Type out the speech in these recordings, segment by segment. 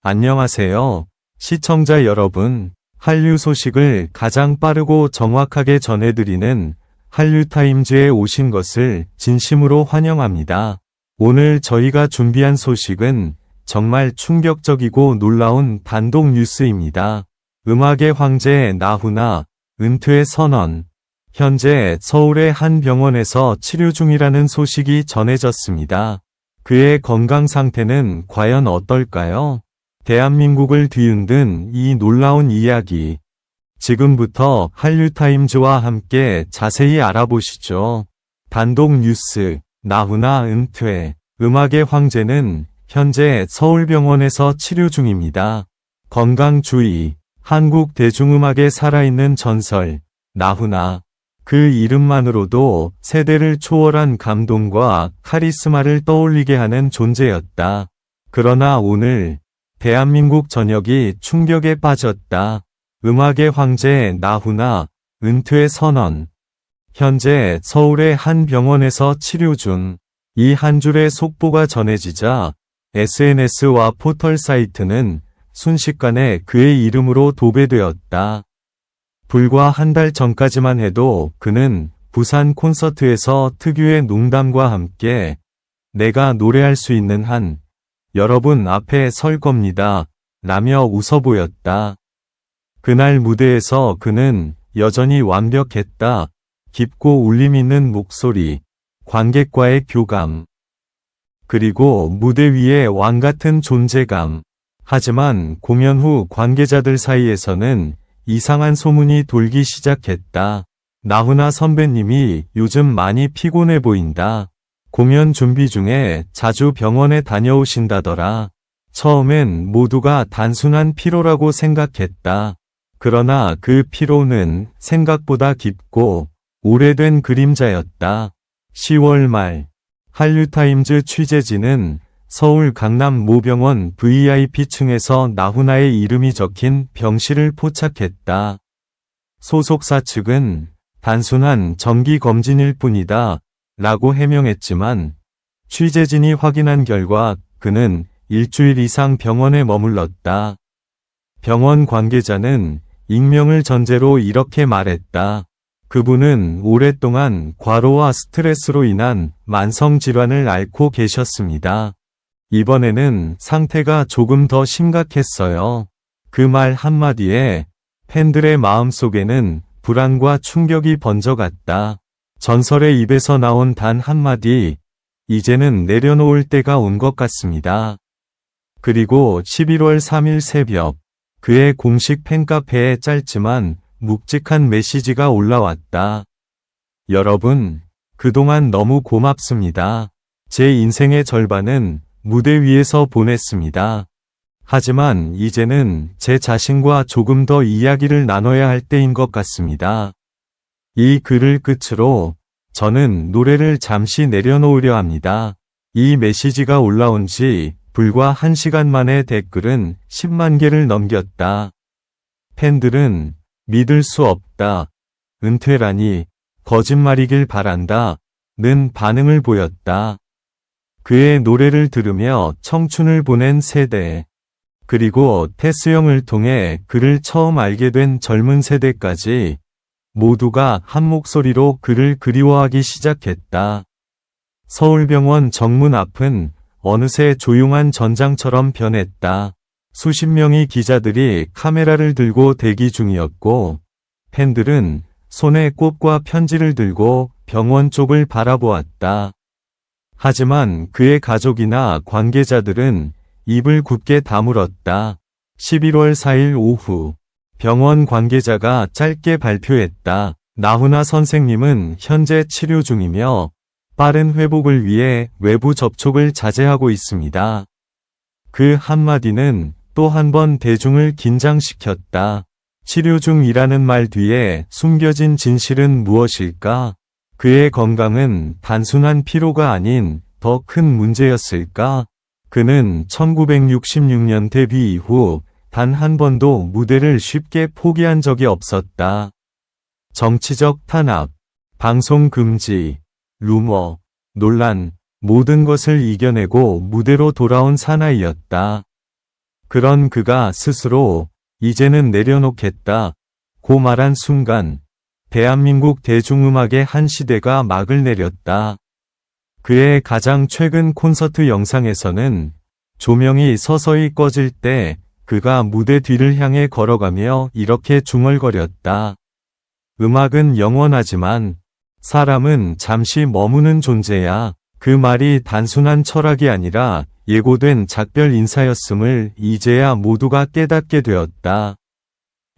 안녕하세요. 시청자 여러분, 한류 소식을 가장 빠르고 정확하게 전해드리는 한류타임즈에 오신 것을 진심으로 환영합니다. 오늘 저희가 준비한 소식은 정말 충격적이고 놀라운 단독 뉴스입니다. 음악의 황제 나훈아, 은퇴 선언. 현재 서울의 한 병원에서 치료 중이라는 소식이 전해졌습니다. 그의 건강 상태는 과연 어떨까요? 대한민국을 뒤흔든 이 놀라운 이야기. 지금부터 한류타임즈와 함께 자세히 알아보시죠. 단독 뉴스, 나훈아 은퇴. 음악의 황제는 현재 서울병원에서 치료 중입니다. 건강 주의. 한국 대중음악의 살아있는 전설, 나훈아. 그 이름만으로도 세대를 초월한 감동과 카리스마를 떠올리게 하는 존재였다. 그러나 오늘 대한민국 전역이 충격에 빠졌다. 음악의 황제 나훈아, 은퇴 선언. 현재 서울의 한 병원에서 치료 중. 이 한 줄의 속보가 전해지자 SNS와 포털 사이트는 순식간에 그의 이름으로 도배되었다. 불과 한 달 전까지만 해도 그는 부산 콘서트에서 특유의 농담과 함께 내가 노래할 수 있는 한 여러분 앞에 설 겁니다. 라며 웃어 보였다. 그날 무대에서 그는 여전히 완벽했다. 깊고 울림 있는 목소리, 관객과의 교감, 그리고 무대 위의 왕 같은 존재감. 하지만 공연 후 관계자들 사이에서는 이상한 소문이 돌기 시작했다. 나훈아 선배님이 요즘 많이 피곤해 보인다. 공연 준비 중에 자주 병원에 다녀오신다더라. 처음엔 모두가 단순한 피로라고 생각했다. 그러나 그 피로는 생각보다 깊고 오래된 그림자였다. 10월 말 한류타임즈 취재진은 서울 강남 모병원 VIP층에서 나훈아의 이름이 적힌 병실을 포착했다. 소속사 측은 단순한 정기검진일 뿐이다 라고 해명했지만 취재진이 확인한 결과 그는 일주일 이상 병원에 머물렀다. 병원 관계자는 익명을 전제로 이렇게 말했다. 그분은 오랫동안 과로와 스트레스로 인한 만성질환을 앓고 계셨습니다. 이번에는 상태가 조금 더 심각했어요. 그 말 한마디에 팬들의 마음속에는 불안과 충격이 번져갔다. 전설의 입에서 나온 단 한마디, 이제는 내려놓을 때가 온 것 같습니다. 그리고 11월 3일 새벽, 그의 공식 팬카페에 짧지만 묵직한 메시지가 올라왔다. 여러분, 그동안 너무 고맙습니다. 제 인생의 절반은 무대 위에서 보냈습니다. 하지만 이제는 제 자신과 조금 더 이야기를 나눠야 할 때인 것 같습니다. 이 글을 끝으로 저는 노래를 잠시 내려놓으려 합니다. 이 메시지가 올라온 지 불과 1시간 만에 댓글은 10만 개를 넘겼다. 팬들은 믿을 수 없다. 은퇴라니 거짓말이길 바란다. 는 반응을 보였다. 그의 노래를 들으며 청춘을 보낸 세대, 그리고 테스형을 통해 그를 처음 알게 된 젊은 세대까지 모두가 한 목소리로 그를 그리워하기 시작했다. 서울병원 정문 앞은 어느새 조용한 전장처럼 변했다. 수십 명의 기자들이 카메라를 들고 대기 중이었고 팬들은 손에 꽃과 편지를 들고 병원 쪽을 바라보았다. 하지만 그의 가족이나 관계자들은 입을 굳게 다물었다. 11월 4일 오후 병원 관계자가 짧게 발표했다. 나훈아 선생님은 현재 치료 중이며 빠른 회복을 위해 외부 접촉을 자제하고 있습니다. 그 한마디는 또 한 번 대중을 긴장시켰다. 치료 중이라는 말 뒤에 숨겨진 진실은 무엇일까? 그의 건강은 단순한 피로가 아닌 더 큰 문제였을까? 그는 1966년 데뷔 이후 단 한 번도 무대를 쉽게 포기한 적이 없었다. 정치적 탄압, 방송 금지, 루머, 논란, 모든 것을 이겨내고 무대로 돌아온 사나이였다. 그런 그가 스스로 이제는 내려놓겠다 고 말한 순간 대한민국 대중음악의 한 시대가 막을 내렸다. 그의 가장 최근 콘서트 영상에서는 조명이 서서히 꺼질 때 그가 무대 뒤를 향해 걸어가며 이렇게 중얼거렸다. 음악은 영원하지만 사람은 잠시 머무는 존재야. 그 말이 단순한 철학이 아니라 예고된 작별 인사였음을 이제야 모두가 깨닫게 되었다.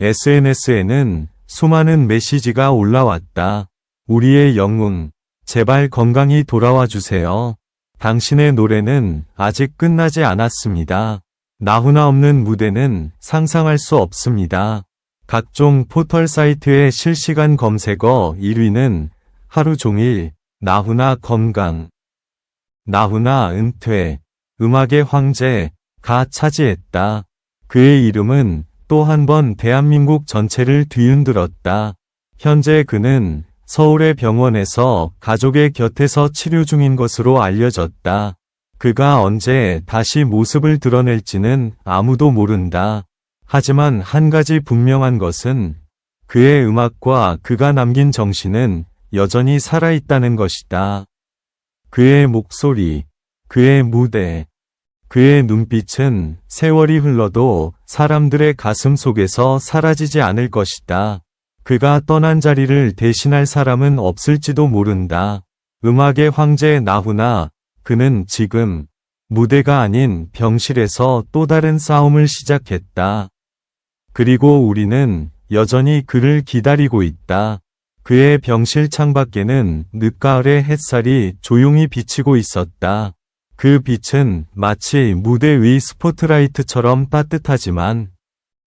SNS에는 수많은 메시지가 올라왔다. 우리의 영웅, 제발 건강히 돌아와 주세요. 당신의 노래는 아직 끝나지 않았습니다. 나훈아 없는 무대는 상상할 수 없습니다. 각종 포털 사이트의 실시간 검색어 1위는 하루 종일 나훈아 건강, 나훈아 은퇴, 음악의 황제가 차지했다. 그의 이름은 또 한 번 대한민국 전체를 뒤흔들었다. 현재 그는 서울의 병원에서 가족의 곁에서 치료 중인 것으로 알려졌다. 그가 언제 다시 모습을 드러낼지는 아무도 모른다. 하지만 한 가지 분명한 것은 그의 음악과 그가 남긴 정신은 여전히 살아있다는 것이다. 그의 목소리, 그의 무대, 그의 눈빛은 세월이 흘러도 사람들의 가슴 속에서 사라지지 않을 것이다. 그가 떠난 자리를 대신할 사람은 없을지도 모른다. 음악의 황제 나훈아, 그는 지금 무대가 아닌 병실에서 또 다른 싸움을 시작했다. 그리고 우리는 여전히 그를 기다리고 있다. 그의 병실 창밖에는 늦가을의 햇살이 조용히 비치고 있었다. 그 빛은 마치 무대 위 스포트라이트처럼 따뜻하지만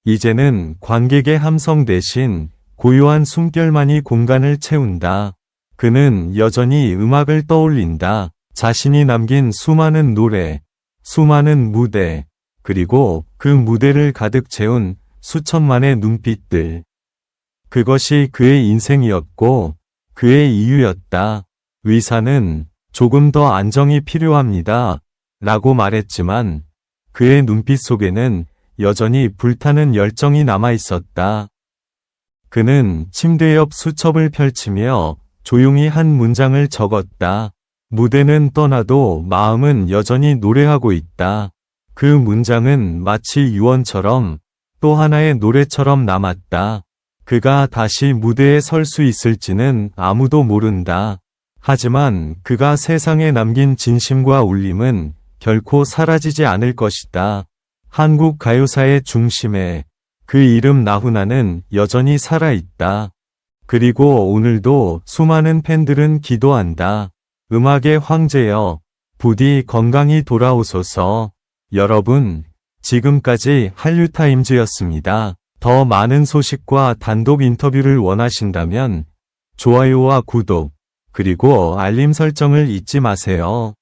이제는 관객의 함성 대신 고요한 숨결만이 공간을 채운다. 그는 여전히 음악을 떠올린다. 자신이 남긴 수많은 노래, 수많은 무대, 그리고 그 무대를 가득 채운 수천만의 눈빛들. 그것이 그의 인생이었고 그의 이유였다. 의사는 조금 더 안정이 필요합니다. 라고 말했지만 그의 눈빛 속에는 여전히 불타는 열정이 남아 있었다. 그는 침대 옆 수첩을 펼치며 조용히 한 문장을 적었다. 무대는 떠나도 마음은 여전히 노래하고 있다. 그 문장은 마치 유언처럼 또 하나의 노래처럼 남았다. 그가 다시 무대에 설 수 있을지는 아무도 모른다. 하지만 그가 세상에 남긴 진심과 울림은 결코 사라지지 않을 것이다. 한국 가요사의 중심에 그 이름 나훈아는 여전히 살아있다. 그리고 오늘도 수많은 팬들은 기도한다. 음악의 황제여, 부디 건강히 돌아오소서. 여러분, 지금까지 한류타임즈였습니다. 더 많은 소식과 단독 인터뷰를 원하신다면 좋아요와 구독, 그리고 알림 설정을 잊지 마세요.